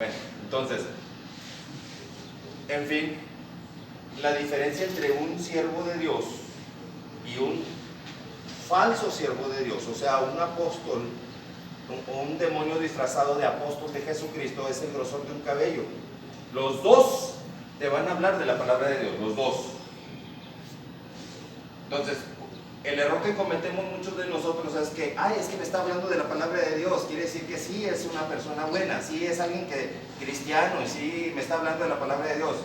Bueno, entonces, en fin, la diferencia entre un siervo de Dios y un falso siervo de Dios, o sea, un apóstol o un demonio disfrazado de apóstol de Jesucristo, es el grosor de un cabello. Los dos te van a hablar de la palabra de Dios, los dos. Entonces, el error que cometemos muchos de nosotros es que, es que me está hablando de la palabra de Dios, quiere decir que sí es una persona buena, sí es alguien que cristiano, y sí me está hablando de la palabra de Dios.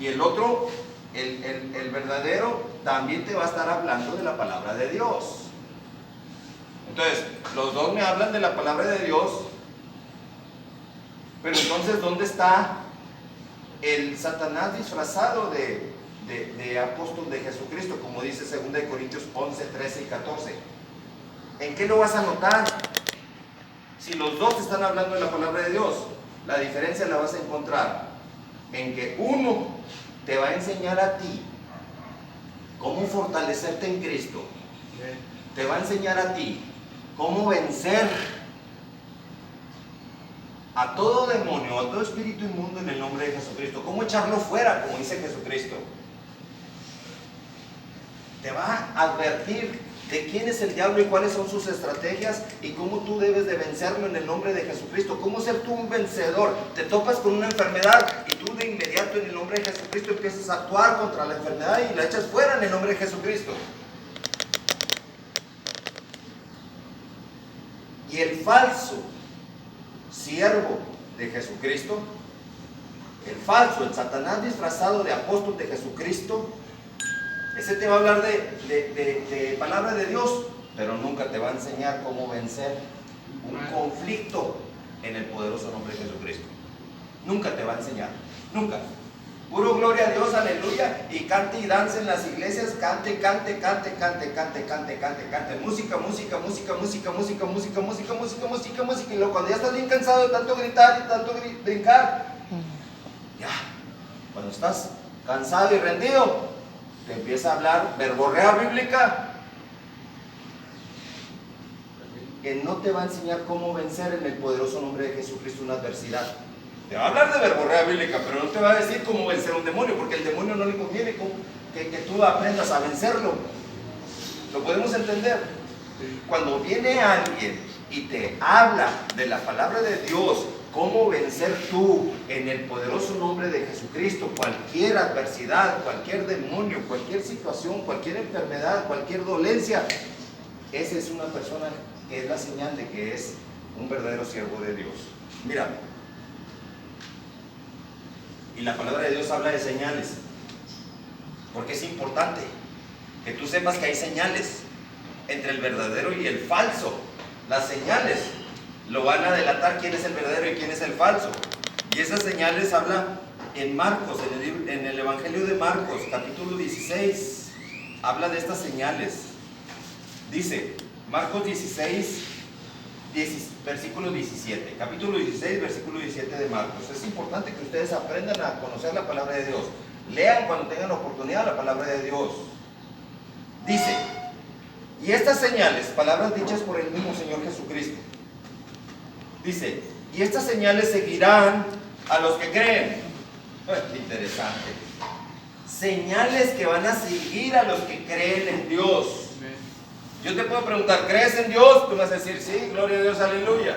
Y el otro, el verdadero, también te va a estar hablando de la palabra de Dios. Entonces, los dos me hablan de la palabra de Dios, pero entonces, ¿dónde está el Satanás disfrazado de apóstol de Jesucristo? Como dice 2 Corintios 11, 13 y 14. ¿En qué lo vas a notar? Si los dos te están hablando de la palabra de Dios, la diferencia la vas a encontrar en que uno te va a enseñar a ti cómo fortalecerte en Cristo, te va a enseñar a ti cómo vencer a todo demonio, a todo espíritu inmundo en el nombre de Jesucristo, cómo echarlo fuera, como dice Jesucristo. Te va a advertir de quién es el diablo y cuáles son sus estrategias y cómo tú debes de vencerlo en el nombre de Jesucristo. Cómo ser tú un vencedor. Te topas con una enfermedad y tú de inmediato en el nombre de Jesucristo empiezas a actuar contra la enfermedad y la echas fuera en el nombre de Jesucristo. Y el falso siervo de Jesucristo, el falso, el Satanás disfrazado de apóstol de Jesucristo, ese te va a hablar de palabra de Dios, pero nunca te va a enseñar cómo vencer un conflicto en el poderoso nombre de Jesucristo. Nunca te va a enseñar, nunca. Puro gloria a Dios, aleluya, y cante y dance en las iglesias, cante, cante, cante, cante, cante, cante, cante, cante, música, música, música, música, música, música, música, música, música, música, y luego cuando ya estás bien cansado de tanto gritar y tanto brincar, ya, cuando estás cansado y rendido, te empieza a hablar verborrea bíblica que no te va a enseñar cómo vencer en el poderoso nombre de Jesucristo una adversidad. Te va a hablar de verborrea bíblica, pero no te va a decir cómo vencer un demonio, porque el demonio no le conviene que tú aprendas a vencerlo. ¿Lo podemos entender? Cuando viene alguien y te habla de la palabra de Dios, cómo vencer tú en el poderoso nombre de Jesucristo cualquier adversidad, cualquier demonio, cualquier situación, cualquier enfermedad, cualquier dolencia, esa es una persona que es la señal de que es un verdadero siervo de Dios. Mira, y la palabra de Dios habla de señales, porque es importante que tú sepas que hay señales entre el verdadero y el falso. Las señales lo van a delatar quién es el verdadero y quién es el falso. Y esas señales habla en Marcos, en el Evangelio de Marcos, capítulo 16, habla de estas señales. Dice, Marcos 16, versículo 17, capítulo 16, versículo 17 de Marcos. Es importante que ustedes aprendan a conocer la palabra de Dios. Lean cuando tengan la oportunidad la palabra de Dios. Dice, y estas señales, palabras dichas por el mismo Señor Jesucristo. Dice, y estas señales seguirán a los que creen. Interesante. Señales que van a seguir a los que creen en Dios. Yo te puedo preguntar, ¿crees en Dios? Tú vas a decir, sí, gloria a Dios, aleluya.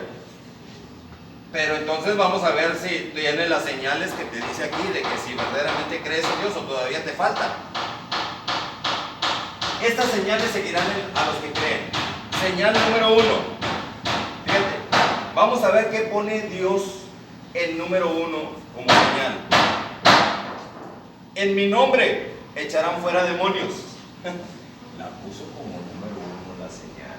Pero entonces vamos a ver si tiene las señales que te dice aquí de que si verdaderamente crees en Dios o todavía te falta. Estas señales seguirán a los que creen. Señal número 1. Fíjate, vamos a ver qué pone Dios el número 1 como señal. En mi nombre echarán fuera demonios. La puso como número 1 la señal.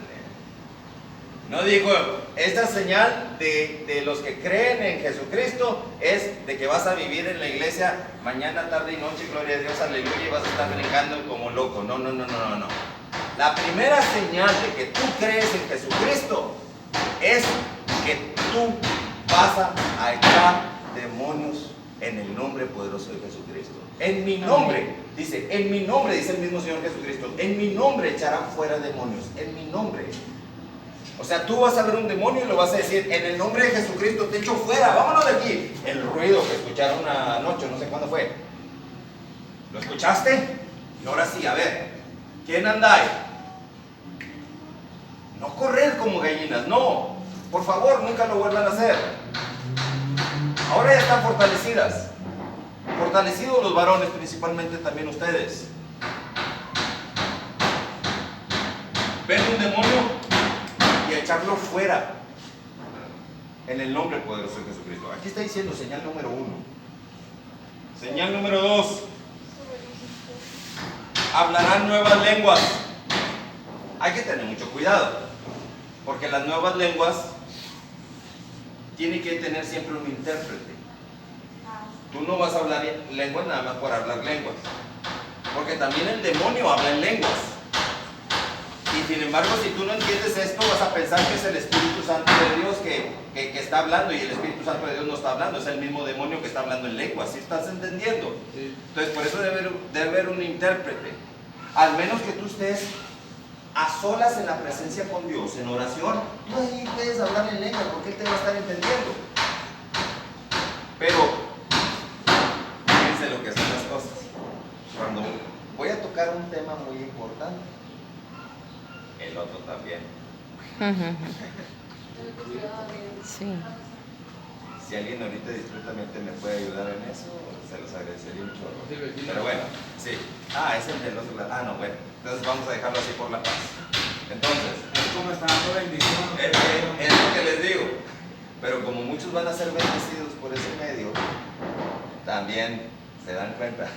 No dijo, esta señal de los que creen en Jesucristo es de que vas a vivir en la iglesia mañana, tarde y noche, gloria a Dios, aleluya, y vas a estar brincando como loco. No. La primera señal de que tú crees en Jesucristo es que tú vas a echar demonios en el nombre poderoso de Jesucristo. En mi nombre, dice el mismo Señor Jesucristo, en mi nombre echarán fuera demonios, en mi nombre. O sea, tú vas a ver un demonio y lo vas a decir, en el nombre de Jesucristo te echo fuera, vámonos de aquí. El ruido que escucharon anoche, no sé cuándo fue. ¿Lo escuchaste? Y ahora sí, a ver, ¿quién anda ahí? No correr como gallinas, no. Por favor, nunca lo vuelvan a hacer. Ahora ya están fortalecidas. Fortalecidos los varones, principalmente también ustedes. Ven un demonio y echarlo fuera en el nombre poderoso de Jesucristo. Aquí está diciendo señal número 1. Señal número 2. Hablarán nuevas lenguas. Hay que tener mucho cuidado, porque las nuevas lenguas tienen que tener siempre un intérprete. Tú no vas a hablar lenguas nada más por hablar lenguas, porque también el demonio habla en lenguas. Y sin embargo, si tú no entiendes esto, vas a pensar que es el Espíritu Santo de Dios que está hablando, y el Espíritu Santo de Dios no está hablando, es el mismo demonio que está hablando en lenguas. ¿Sí estás entendiendo? Sí. Entonces, por eso debe haber un intérprete. Al menos que tú estés a solas en la presencia con Dios, en oración, tú ahí puedes hablar en lenguas porque Él te va a estar entendiendo. Pero, fíjense lo que son las cosas. Cuando voy a tocar un tema muy importante, el otro también. Sí. Si alguien ahorita discretamente me puede ayudar en eso, se los agradecería un chorro. Pero bueno, sí. Es el del otro lado. No, bueno. Entonces vamos a dejarlo así por la paz. Entonces, ¿cómo está dando bendición? Es lo que les digo. Pero como muchos van a ser bendecidos por ese medio, también se dan cuenta.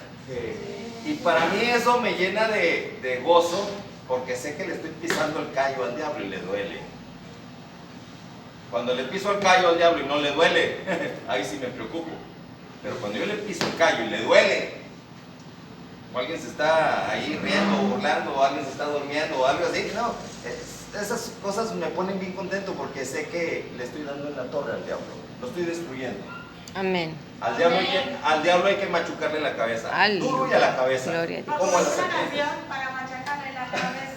Y para mí eso me llena de gozo, porque sé que le estoy pisando el callo al diablo y le duele. Cuando le piso el callo al diablo y no le duele, ahí sí me preocupo. Pero cuando yo le piso el callo y le duele, o alguien se está ahí riendo o burlando, o alguien se está durmiendo o algo así, no, esas cosas me ponen bien contento, porque sé que le estoy dando en la torre al diablo, lo estoy destruyendo. Amén. Al diablo hay que machucarle la cabeza, duro y a la cabeza. Gloria a Dios. Como a la serpiente. Para machacarle la cabeza.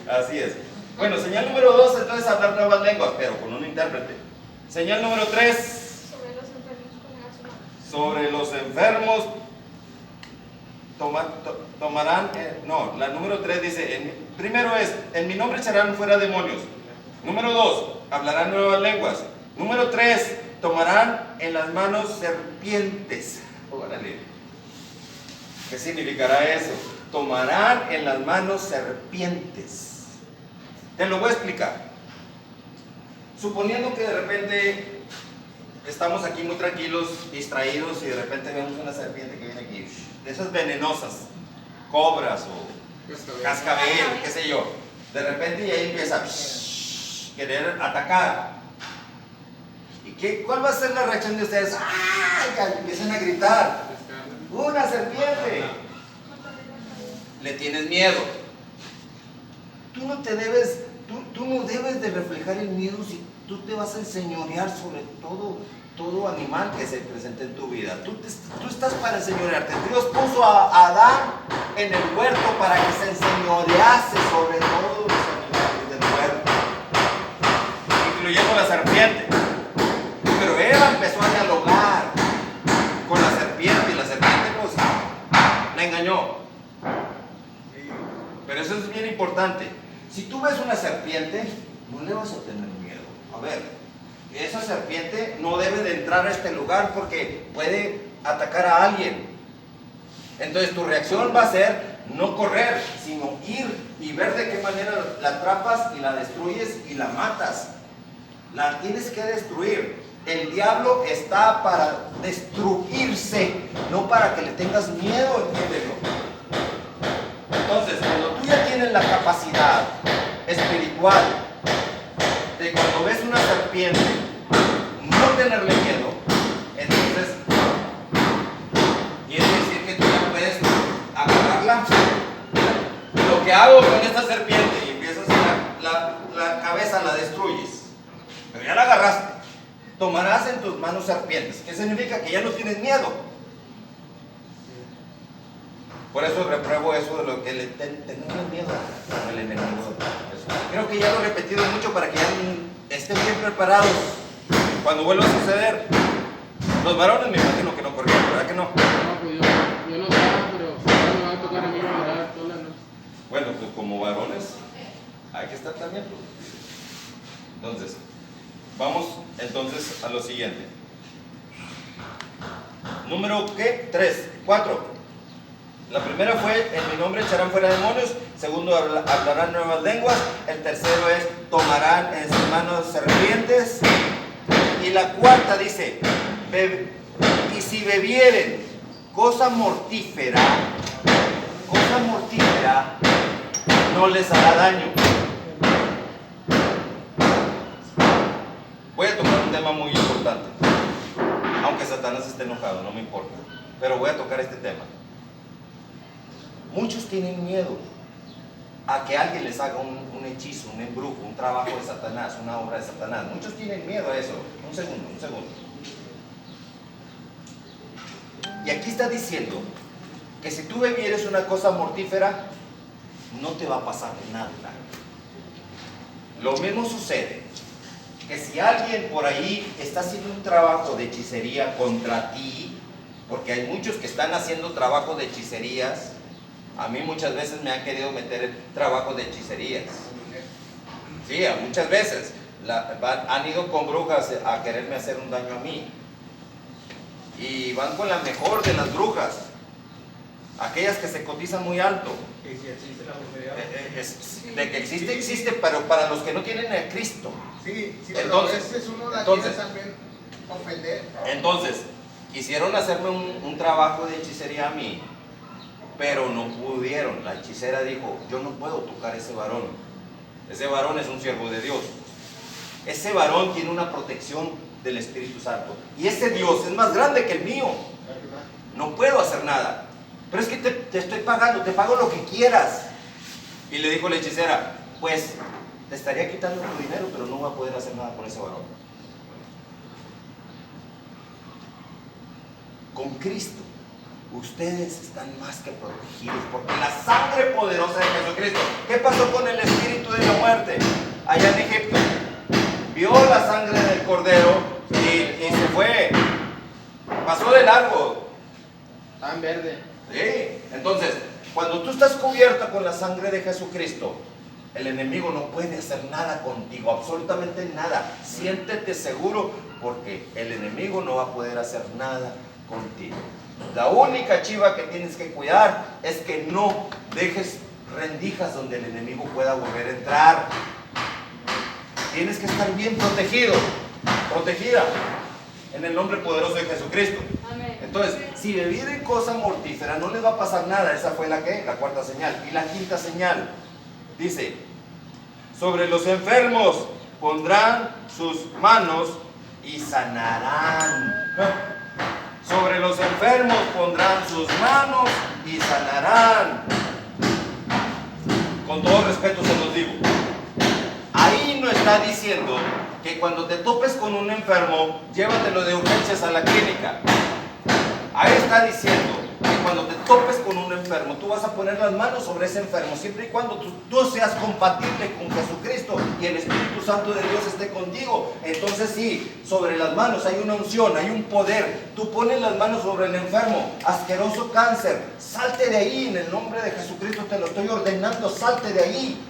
Así es. Bueno, señal número 2, entonces hablar nuevas lenguas, pero con un intérprete. Señal número 3. Sobre los enfermos tomarán, la número 3 dice, primero es, en mi nombre echarán fuera demonios. Número 2, hablarán nuevas lenguas. Número 3, tomarán en las manos serpientes. Órale. ¿Qué significará eso? Tomarán en las manos serpientes. Te lo voy a explicar. Suponiendo que de repente estamos aquí muy tranquilos, distraídos, y de repente vemos una serpiente que viene aquí, de esas venenosas, cobras o cascabel, qué sé yo. De repente y ahí empieza a querer atacar. ¿Y cuál va a ser la reacción de ustedes? ¡Ay! Empiezan a gritar. ¡Una serpiente! Le tienes miedo. Tú no debes de reflejar el miedo si tú te vas a enseñorear sobre todo animal que se presente en tu vida. Tú estás para enseñorearte. Dios puso a Adán en el huerto para que se enseñorease sobre todos los animales del huerto, incluyendo la serpiente. Pero Eva empezó a dialogar con la serpiente, y la serpiente pues la engañó. Pero eso es bien importante. Si tú ves una serpiente, no le vas a tener miedo. A ver, esa serpiente no debe de entrar a este lugar porque puede atacar a alguien. Entonces tu reacción va a ser no correr, sino ir y ver de qué manera la atrapas y la destruyes y la matas. La tienes que destruir. El diablo está para destruirse, no para que le tengas miedo, entiéndelo. Entonces, cuando tú ya tienes la capacidad espiritual de, cuando ves una serpiente, no tenerle miedo, entonces quiere decir que tú ya puedes agarrarla. Lo que hago con esta serpiente, y empiezas la cabeza, la destruyes, pero ya la agarraste. Tomarás en tus manos serpientes. ¿Qué significa? Que ya no tienes miedo. Por eso repruebo eso de lo que le tenemos miedo al enemigo. Creo que ya lo he repetido mucho para que ya estén bien preparados cuando vuelva a suceder. Los varones me imagino que no corrieron, ¿verdad que no? No, pues yo no estaba, pero ahora me va a tocar a mí orar toda la noche. Bueno, pues como varones hay que estar también. Entonces, vamos entonces a lo siguiente. Número ¿qué? 3, 4. La primera fue, en mi nombre echarán fuera demonios. Segundo, hablarán nuevas lenguas. El tercero es, tomarán en sus manos serpientes. Y la cuarta dice, y si bebieren cosa mortífera, no les hará daño. Voy a tocar un tema muy importante. Aunque Satanás esté enojado, no me importa. Pero voy a tocar este tema. Muchos tienen miedo a que alguien les haga un hechizo, un embrujo, un trabajo de Satanás, una obra de Satanás. Muchos tienen miedo a eso. Un segundo. Y aquí está diciendo que si tú bebieres una cosa mortífera, no te va a pasar nada. Lo mismo sucede que si alguien por ahí está haciendo un trabajo de hechicería contra ti, porque hay muchos que están haciendo trabajo de hechicerías. A mí muchas veces me han querido meter en trabajo de hechicerías. Sí, muchas veces han ido con brujas a quererme hacer un daño a mí. Y van con la mejor de las brujas, aquellas que se cotizan muy alto. Y si existe la brujería. De que existe, pero para los que no tienen a Cristo. Sí, pero Entonces, a veces uno la quiere también ofender. Entonces, quisieron hacerme un trabajo de hechicería a mí, pero no pudieron. La hechicera dijo, yo no puedo tocar a ese varón. Ese varón es un siervo de Dios. Ese varón tiene una protección del Espíritu Santo. Y ese Dios es más grande que el mío. No puedo hacer nada. Pero es que te estoy pagando, te pago lo que quieras. Y le dijo la hechicera, pues te estaría quitando tu dinero, pero no voy a poder hacer nada con ese varón. Con Cristo ustedes están más que protegidos, porque la sangre poderosa de Jesucristo. ¿Qué pasó con el espíritu de la muerte allá en Egipto? Vio la sangre del cordero y se fue, pasó de largo. Tan verde. Sí. Entonces, cuando tú estás cubierto con la sangre de Jesucristo, el enemigo no puede hacer nada contigo, absolutamente nada. Siéntete seguro, porque el enemigo no va a poder hacer nada contigo. La única chiva que tienes que cuidar es que no dejes rendijas donde el enemigo pueda volver a entrar. Tienes que estar bien protegido, protegida, en el nombre poderoso de Jesucristo. Amén. Entonces, si bebieren cosa mortífera, no les va a pasar nada. Esa fue la cuarta señal. Y la quinta señal dice, sobre los enfermos pondrán sus manos y sanarán. Sobre los enfermos pondrán sus manos y sanarán. Con todo respeto se los digo. Ahí no está diciendo que cuando te topes con un enfermo, llévatelo de urgencias a la clínica. Ahí está diciendo que cuando te topes con un enfermo, tú vas a poner las manos sobre ese enfermo, siempre y cuando tú seas compatible con Jesucristo y el Espíritu Santo de Dios esté contigo. Entonces sí, sobre las manos hay una unción, hay un poder. Tú pones las manos sobre el enfermo, asqueroso cáncer, salte de ahí, en el nombre de Jesucristo te lo estoy ordenando, salte de ahí.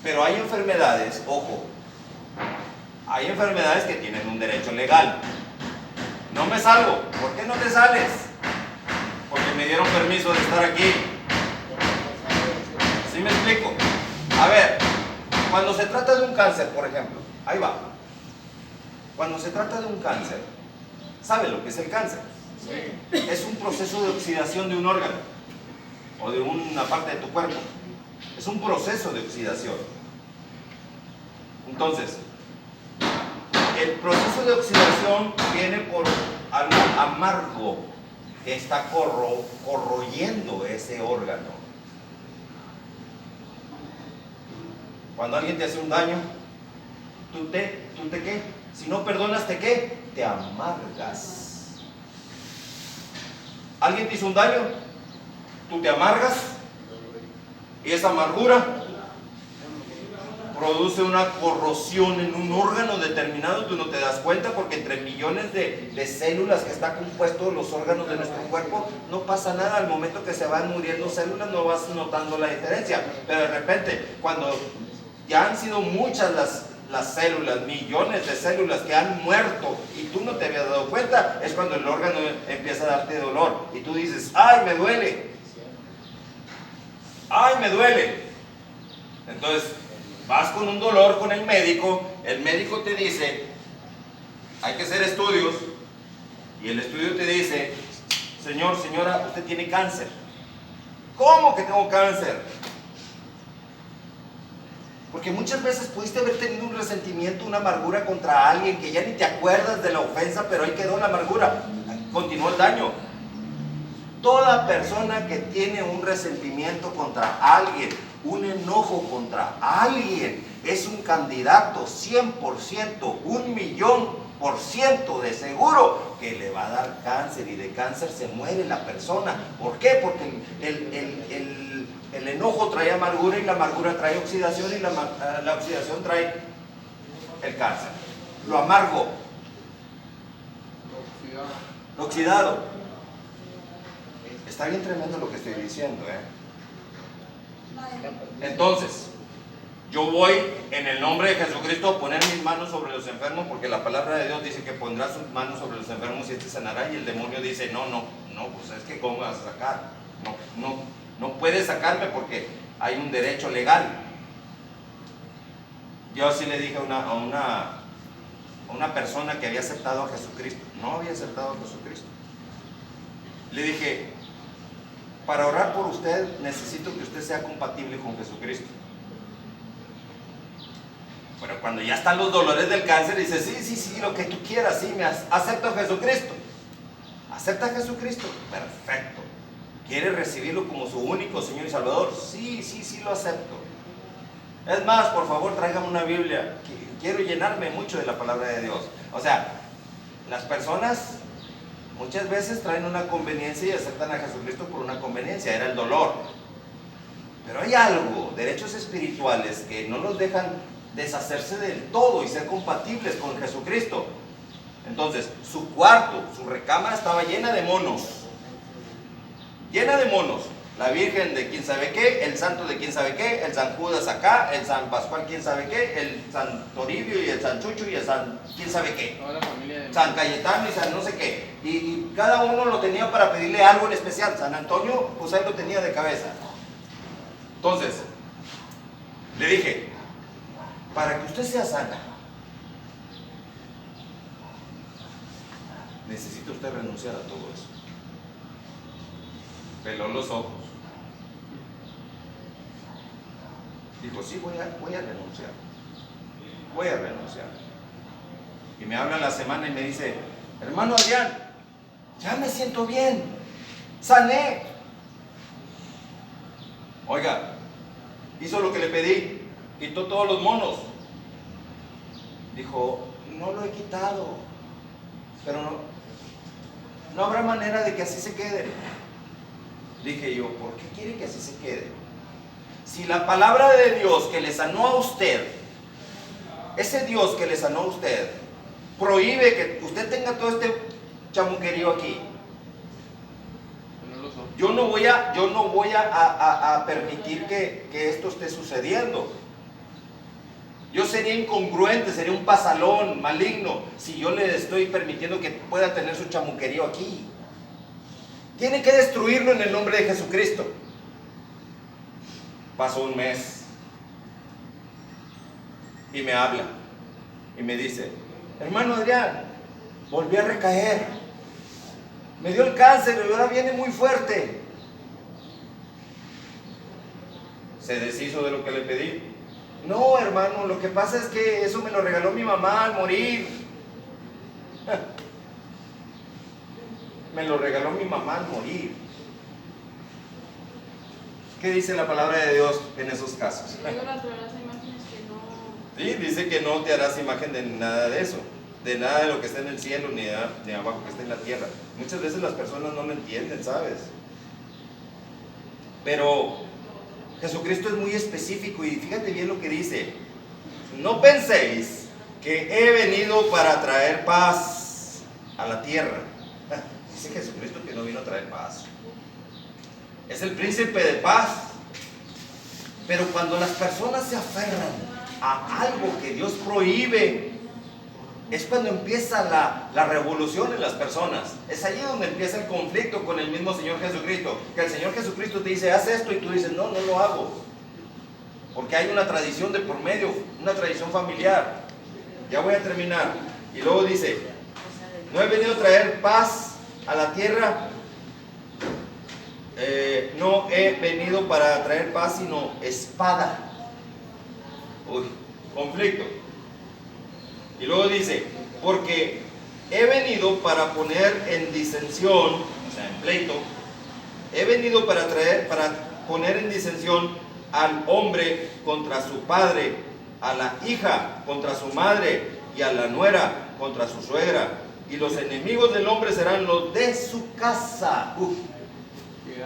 Pero hay enfermedades, ojo, hay enfermedades que tienen un derecho legal. No me salgo. ¿Por qué no te sales? Porque me dieron permiso de estar aquí. ¿Sí me explico? A ver, cuando se trata de un cáncer, por ejemplo, ahí va. Cuando se trata de un cáncer, ¿sabe lo que es el cáncer? Sí. Es un proceso de oxidación de un órgano o de una parte de tu cuerpo. Es un proceso de oxidación. Entonces, el proceso de oxidación viene por algo amargo que está corroyendo ese órgano. Cuando alguien te hace un daño, ¿tú qué? Si no perdonas, ¿te qué? Te amargas. ¿Alguien te hizo un daño? tú te amargas y esa amargura produce una corrosión en un órgano determinado, tú no te das cuenta porque entre millones de células que están compuestos los órganos de nuestro cuerpo, no pasa nada. Al momento que se van muriendo células no vas notando la diferencia, pero de repente cuando ya han sido muchas las células, millones de células que han muerto y tú no te habías dado cuenta, es cuando el órgano empieza a darte dolor y tú dices, ¡ay, me duele! ¡Ay, me duele! Entonces vas con un dolor con el médico te dice, hay que hacer estudios, y el estudio te dice, señor, señora, usted tiene cáncer. ¿Cómo que tengo cáncer? Porque muchas veces pudiste haber tenido un resentimiento, una amargura contra alguien que ya ni te acuerdas de la ofensa, pero ahí quedó la amargura, continuó el daño. Toda persona que tiene un resentimiento contra alguien, un enojo contra alguien, es un candidato 100%, 1.000.000% de seguro que le va a dar cáncer, y de cáncer se muere la persona. ¿Por qué? Porque el enojo trae amargura y la amargura trae oxidación y la oxidación trae el cáncer. Lo amargo, lo oxidado. Está bien tremendo lo que estoy diciendo, ¿eh? Entonces, yo voy en el nombre de Jesucristo a poner mis manos sobre los enfermos, porque la palabra de Dios dice que pondrá sus manos sobre los enfermos y este sanará, y el demonio dice, no, pues es que ¿cómo vas a sacar? No puedes sacarme porque hay un derecho legal. Yo sí le dije a una persona que había aceptado a Jesucristo, no había aceptado a Jesucristo, le dije, para orar por usted necesito que usted sea compatible con Jesucristo. Pero cuando ya están los dolores del cáncer, dice, sí, lo que tú quieras, sí, acepto a Jesucristo. ¿Acepta a Jesucristo? Perfecto. ¿Quiere recibirlo como su único Señor y Salvador? Sí, lo acepto. Es más, por favor, tráigame una Biblia. Quiero llenarme mucho de la palabra de Dios. O sea, las personas muchas veces traen una conveniencia y aceptan a Jesucristo por una conveniencia, era el dolor. Pero hay algo, derechos espirituales, que no los dejan deshacerse del todo y ser compatibles con Jesucristo. Entonces, su cuarto, su recámara estaba llena de monos. Llena de monos. La Virgen de quién sabe qué, el santo de quién sabe qué, el San Judas acá, el San Pascual quién sabe qué, el San Toribio y el San Chucho y el San quién sabe qué, Toda la familia de San Cayetano y San no sé qué, y cada uno lo tenía para pedirle algo en especial. San Antonio, pues ahí lo tenía de cabeza. Entonces, le dije, para que usted sea sana, necesita usted renunciar a todo eso. Peló los ojos. Dijo, sí, voy a renunciar. Voy a renunciar. Y me habla la semana y me dice, hermano Adrián, ya me siento bien. Sané. Oiga, hizo lo que le pedí. Quitó todos los monos. Dijo, no lo he quitado. Pero no habrá manera de que así se quede. Dije yo, ¿por qué quiere que así se quede? Si la palabra de Dios que le sanó a usted, ese Dios que le sanó a usted, prohíbe que usted tenga todo este chamuquerío aquí, yo no voy a permitir que esto esté sucediendo. Yo sería incongruente, sería un pasalón maligno si yo le estoy permitiendo que pueda tener su chamuquerío aquí. Tiene que destruirlo en el nombre de Jesucristo. Pasó un mes y me habla y me dice, hermano Adrián, volví a recaer, me dio el cáncer y ahora viene muy fuerte. Se deshizo de lo que le pedí. No, hermano, lo que pasa es que eso me lo regaló mi mamá al morir. Me lo regaló mi mamá al morir. ¿Qué dice la palabra de Dios en esos casos? Sí, dice que no te harás imagen de nada de eso, de nada de lo que está en el cielo, ni de abajo que está en la tierra. Muchas veces las personas no lo entienden, ¿sabes? Pero Jesucristo es muy específico y fíjate bien lo que dice. No penséis que he venido para traer paz a la tierra. Dice Jesucristo que no vino a traer paz. Es el príncipe de paz. Pero cuando las personas se aferran a algo que Dios prohíbe, es cuando empieza la revolución en las personas. Es ahí donde empieza el conflicto con el mismo Señor Jesucristo. Que el Señor Jesucristo te dice, haz esto, y tú dices, no, no lo hago. Porque hay una tradición de por medio, una tradición familiar. Ya voy a terminar. Y luego dice, no he venido a traer paz a la tierra. No he venido para traer paz, sino espada. Uy, conflicto. Y luego dice, porque he venido para poner en disensión, o sea, en pleito, he venido para poner en disensión al hombre contra su padre, a la hija contra su madre, y a la nuera contra su suegra. Y los enemigos del hombre serán los de su casa.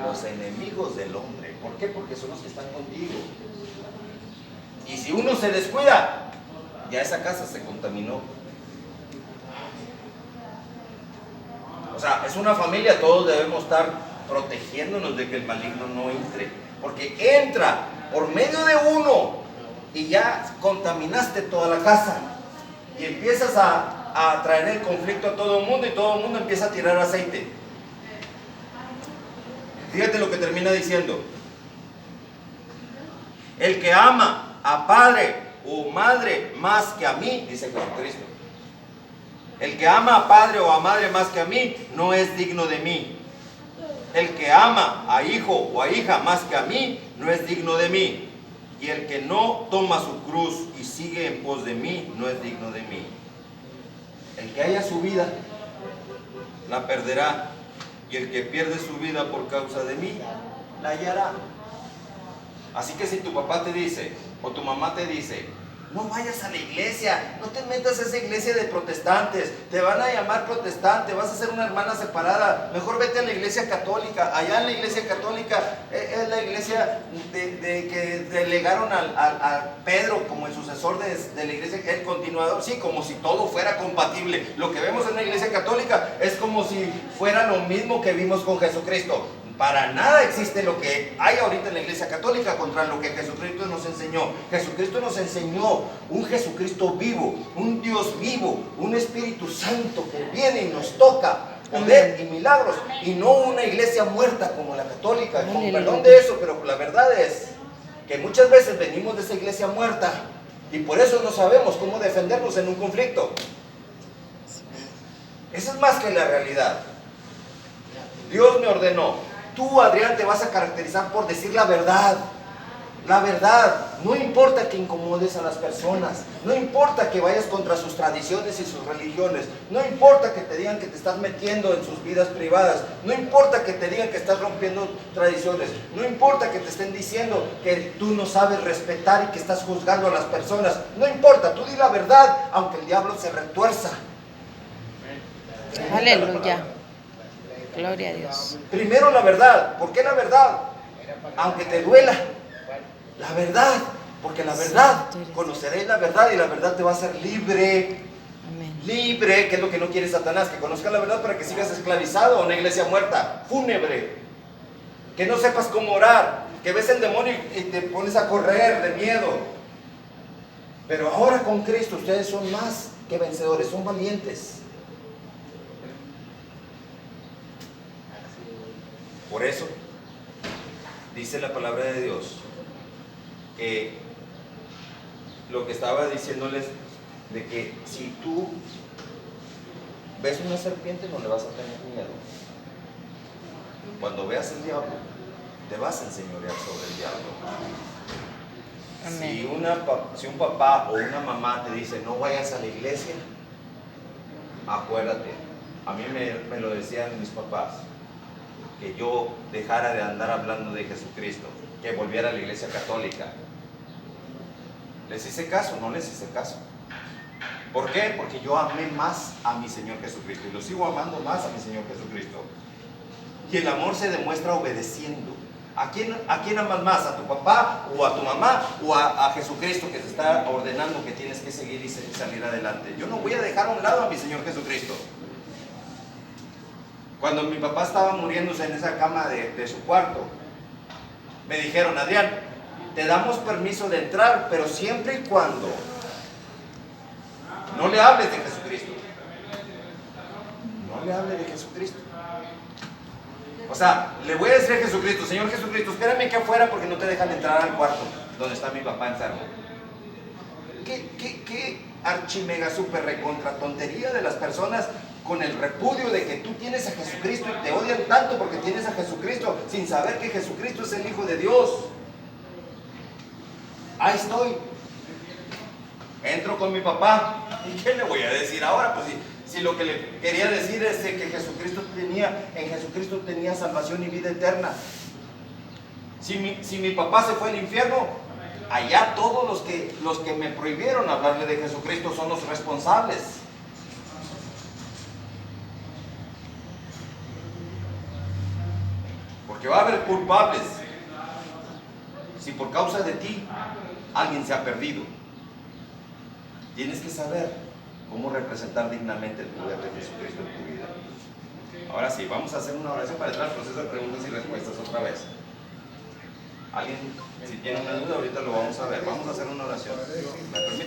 Los enemigos del hombre. ¿Por qué? Porque son los que están contigo. Y si uno se descuida, ya esa casa se contaminó. O sea, es una familia, todos debemos estar protegiéndonos de que el maligno no entre. Porque entra por medio de uno y ya contaminaste toda la casa. Y empiezas a traer el conflicto a todo el mundo y todo el mundo empieza a tirar aceite. Fíjate lo que termina diciendo. El que ama a padre o madre más que a mí, dice Jesucristo. El que ama a padre o a madre más que a mí, no es digno de mí. El que ama a hijo o a hija más que a mí, no es digno de mí. Y el que no toma su cruz y sigue en pos de mí, no es digno de mí. El que haya su vida, la perderá. Y el que pierde su vida por causa de mí, la hallará. Así que si tu papá te dice, o tu mamá te dice, no vayas a la iglesia, no te metas a esa iglesia de protestantes, te van a llamar protestante, vas a ser una hermana separada, mejor vete a la iglesia católica. Allá en la iglesia católica es la iglesia que delegaron a Pedro como el sucesor de la iglesia, el continuador, sí, como si todo fuera compatible. Lo que vemos en la iglesia católica es como si fuera lo mismo que vimos con Jesucristo. Para nada existe lo que hay ahorita en la iglesia católica contra lo que Jesucristo nos enseñó. Jesucristo nos enseñó un Jesucristo vivo, un Dios vivo, un Espíritu Santo que viene y nos toca poder y milagros, y no una iglesia muerta como la católica. Con perdón de eso, pero la verdad es que muchas veces venimos de esa iglesia muerta y por eso no sabemos cómo defendernos en un conflicto. Eso es más que la realidad. Dios me ordenó. Tú, Adrián, te vas a caracterizar por decir la verdad. La verdad. No importa que incomodes a las personas. No importa que vayas contra sus tradiciones y sus religiones. No importa que te digan que te estás metiendo en sus vidas privadas. No importa que te digan que estás rompiendo tradiciones. No importa que te estén diciendo que tú no sabes respetar y que estás juzgando a las personas. No importa, tú di la verdad, aunque el diablo se retuerza. Aleluya. Gloria a Dios. Primero la verdad. ¿Por qué la verdad? Aunque te duela. La verdad. Porque la verdad, conoceréis la verdad y la verdad te va a hacer libre. Amén. Libre, que es lo que no quiere Satanás. Que conozcas la verdad para que sigas esclavizado a una iglesia muerta, fúnebre. Que no sepas cómo orar. Que ves el demonio y te pones a correr de miedo. Pero ahora con Cristo ustedes son más que vencedores, son valientes. Por eso, dice la palabra de Dios, que lo que estaba diciéndoles, de que si tú ves una serpiente no le vas a tener miedo. Cuando veas el diablo, te vas a enseñorear sobre el diablo. Amén. Si un papá o una mamá te dice no vayas a la iglesia, acuérdate, a mí me lo decían mis papás, que yo dejara de andar hablando de Jesucristo, que volviera a la iglesia católica. ¿Les hice caso? No les hice caso. ¿Por qué? Porque yo amé más a mi Señor Jesucristo y lo sigo amando más a mi Señor Jesucristo. Y el amor se demuestra obedeciendo. ¿A quién amas más? ¿A tu papá o a tu mamá o a Jesucristo que te está ordenando que tienes que seguir y salir adelante? Yo no voy a dejar a un lado a mi Señor Jesucristo. Cuando mi papá estaba muriéndose en esa cama de su cuarto, me dijeron: Adrián, te damos permiso de entrar, pero siempre y cuando no le hables de Jesucristo. No le hables de Jesucristo. O sea, le voy a decir a Jesucristo: Señor Jesucristo, espérame aquí afuera porque no te dejan entrar al cuarto donde está mi papá enfermo. ¿Qué archimega super recontra tontería de las personas con el repudio de que tú tienes a Jesucristo y te odian tanto porque tienes a Jesucristo sin saber que Jesucristo es el Hijo de Dios? Ahí estoy. Entro con mi papá. ¿Y qué le voy a decir ahora? Pues si lo que le quería decir es que en Jesucristo tenía salvación y vida eterna. Si mi papá se fue al infierno, allá todos los que me prohibieron hablarle de Jesucristo son los responsables. Porque va a haber culpables. Si por causa de ti alguien se ha perdido, tienes que saber cómo representar dignamente el poder de Jesucristo en tu vida. Ahora sí, vamos a hacer una oración para entrar al proceso de preguntas y respuestas otra vez. Alguien, si tiene una duda, ahorita lo vamos a ver. Vamos a hacer una oración. ¿Me permite?